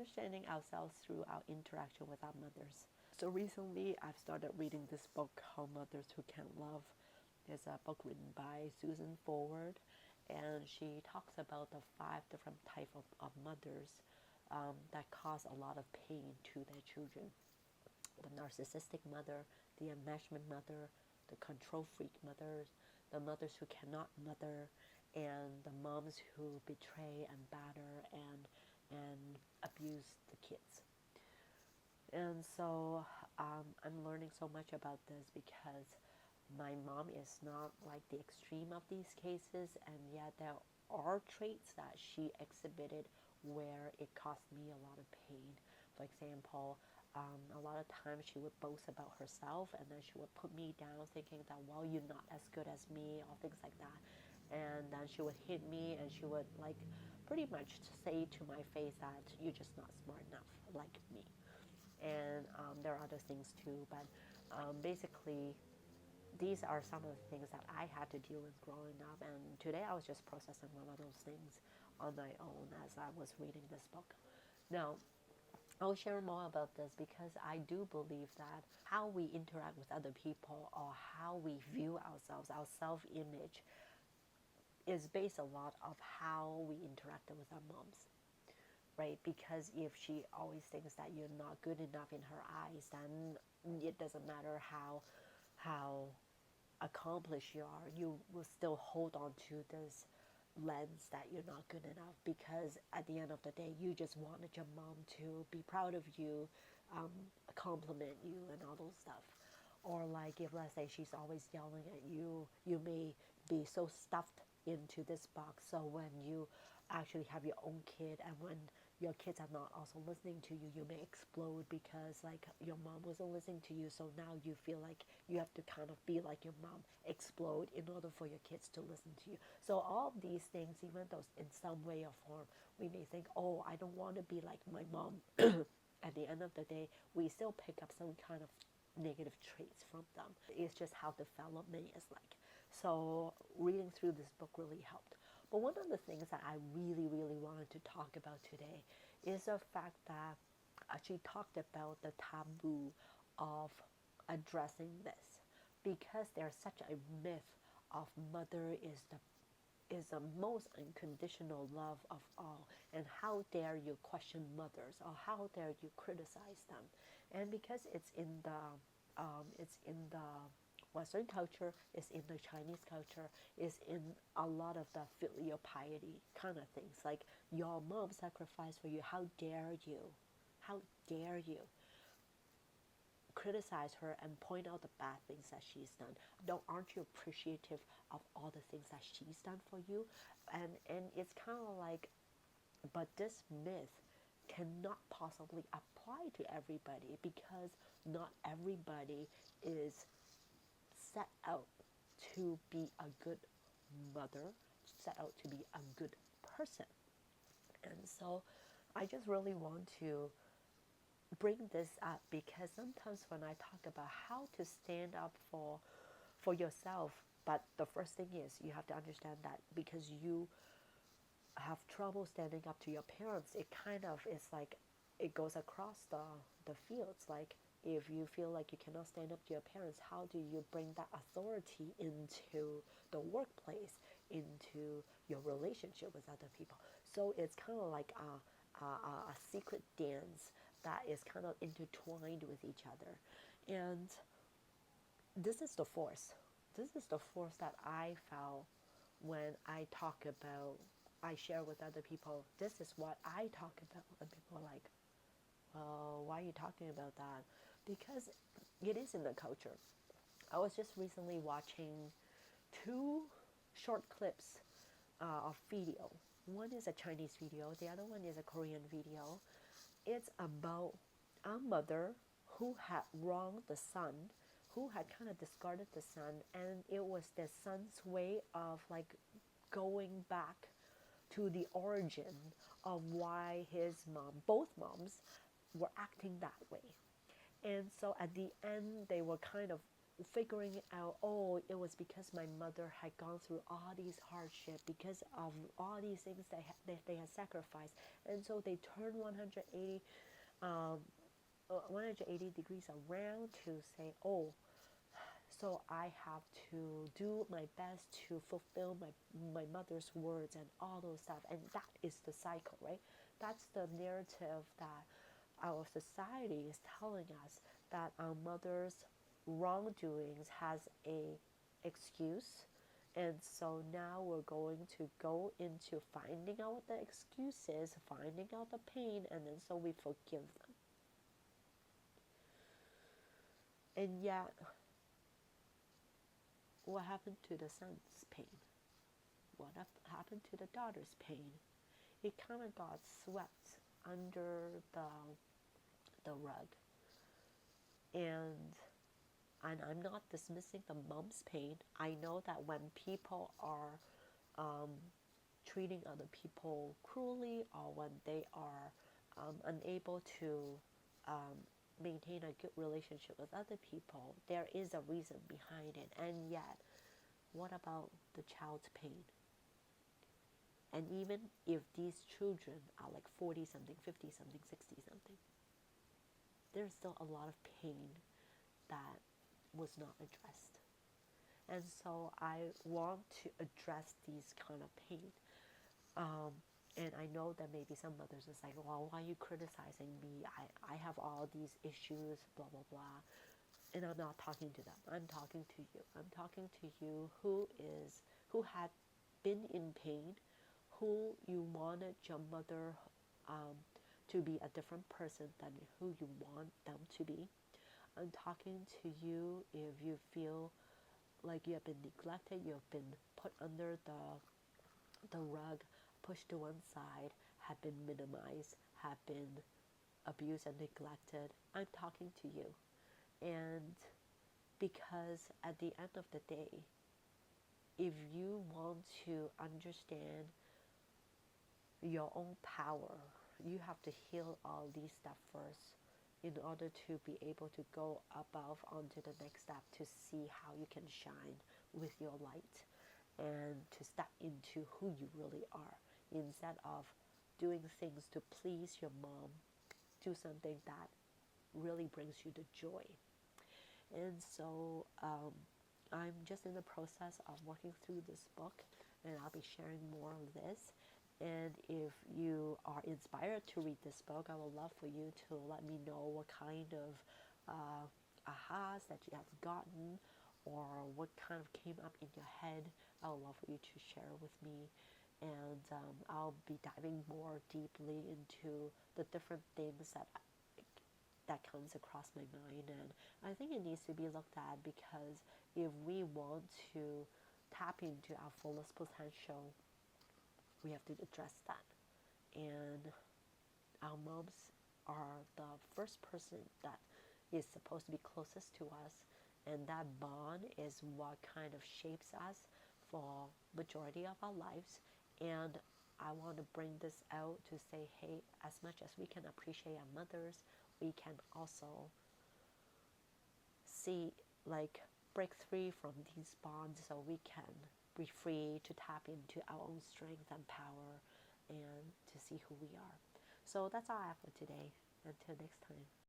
understanding ourselves through our interaction with our mothers. So recently, I've started reading this book called Mothers Who Can't Love. It's a book written by Susan Forward, and she talks about the 5 different types of mothers that cause a lot of pain to their children. The narcissistic mother, the enmeshment mother, the control freak mothers, the mothers who cannot mother, and the moms who betray and batter and abuse the kids. And so I'm learning so much about this because my mom is not like the extreme of these cases, and yet there are traits that she exhibited where it caused me a lot of pain. For example, a lot of times she would boast about herself, and then she would put me down thinking that, well, you're not as good as me, or things like that. And then she would hit me, and she would like pretty much say to my face that you're just not smart enough like me. And there are other things too, but basically these are some of the things that I had to deal with growing up. And today I was just processing one of those things on my own as I was reading this book. Now, I'll share more about this because I do believe that how we interact with other people, or how we view ourselves, our self-image, is based a lot of how we interacted with our moms, right? Because if she always thinks that you're not good enough in her eyes, then it doesn't matter how accomplished you are, you will still hold on to this lens that you're not good enough, because at the end of the day you just wanted your mom to be proud of you, compliment you and all those stuff. Or like if, let's say, she's always yelling at you, you may be so stuffed into this box, so when you actually have your own kid, and when your kids are not also listening to you, you may explode because like your mom wasn't listening to you, so now you feel like you have to kind of be like your mom, explode in order for your kids to listen to you. So all of these things, even though in some way or form we may think, oh, I don't want to be like my mom, at the end of the day we still pick up some kind of negative traits from them. It's just how development is like. So reading through this book really helped. But one of the things that I really, really wanted to talk about today is the fact that she talked about the taboo of addressing this, because there's such a myth of mother is the most unconditional love of all, and how dare you question mothers, or how dare you criticize them. And because it's in the Western culture, it's in the Chinese culture, it's in a lot of the filial piety kind of things, like your mom sacrificed for you, how dare you, how dare you criticize her and point out the bad things that she's done. Don't Aren't you appreciative of all the things that she's done for you? And it's kind of like, but this myth cannot possibly apply to everybody, because not everybody is set out to be a good mother, set out to be a good person. And so I just really want to bring this up, because sometimes when I talk about how to stand up for yourself, but the first thing is you have to understand that because you have trouble standing up to your parents, it kind of is like it goes across the fields. Like if you feel like you cannot stand up to your parents, how do you bring that authority into the workplace, into your relationship with other people? So it's kind of like a secret dance that is kind of intertwined with each other. And this is the force. This is the force that I felt when I share with other people, this is what I talk about. And people are like, well, why are you talking about that? Because it is in the culture. I was just recently watching 2 short clips of video. One is a Chinese video, the other one is a Korean video. It's about a mother who had wronged the son, who had kind of discarded the son, and it was the son's way of like going back to the origin of why his mom, both moms, were acting that way. And so at the end, they were kind of figuring out, oh, it was because my mother had gone through all these hardship, because of all these things that they had sacrificed, and so they turned um, 180 degrees around to say, oh, so I have to do my best to fulfill my mother's words and all those stuff. And that is the cycle, right? That's the narrative that our society is telling us, that our mother's wrongdoings has a excuse. And so now we're going to go into finding out what the excuse is, finding out the pain, and then so we forgive them. And yet, what happened to the son's pain? What happened to the daughter's pain? It kind of got swept under the rug. And I'm not dismissing the mom's pain. I know that when people are um, treating other people cruelly, or when they are unable to um, maintain a good relationship with other people, there is a reason behind it. And yet, what about the child's pain? And even if these children are like 40 something, 50 something, 60 something, there's still a lot of pain that was not addressed. And so I want to address these kind of pain. And I know that maybe some mothers is like, well, why are you criticizing me? I have all these issues, blah, blah, blah. And I'm not talking to them. I'm talking to you. I'm talking to you who had been in pain, who you wanted your mother to be a different person than who you want them to be. I'm talking to you if you feel like you have been neglected, you have been put under the rug, pushed to one side, have been minimized, have been abused and neglected. I'm talking to you. And because at the end of the day, if you want to understand your own power, you have to heal all these stuff first in order to be able to go above onto the next step, to see how you can shine with your light and to step into who you really are, instead of doing things to please your mom. Do something that really brings you the joy. And so I'm just in the process of working through this book, and I'll be sharing more of this. And if you are inspired to read this book, I would love for you to let me know what kind of ahas that you have gotten, or what kind of came up in your head. I would love for you to share with me. And I'll be diving more deeply into the different things that comes across my mind. And I think it needs to be looked at, because if we want to tap into our fullest potential, we have to address that. And our moms are the first person that is supposed to be closest to us, and that bond is what kind of shapes us for majority of our lives. And I want to bring this out to say, hey, as much as we can appreciate our mothers, we can also see, like, break free from these bonds, so we can be free to tap into our own strength and power, and to see who we are. So that's all I have for today. Until next time.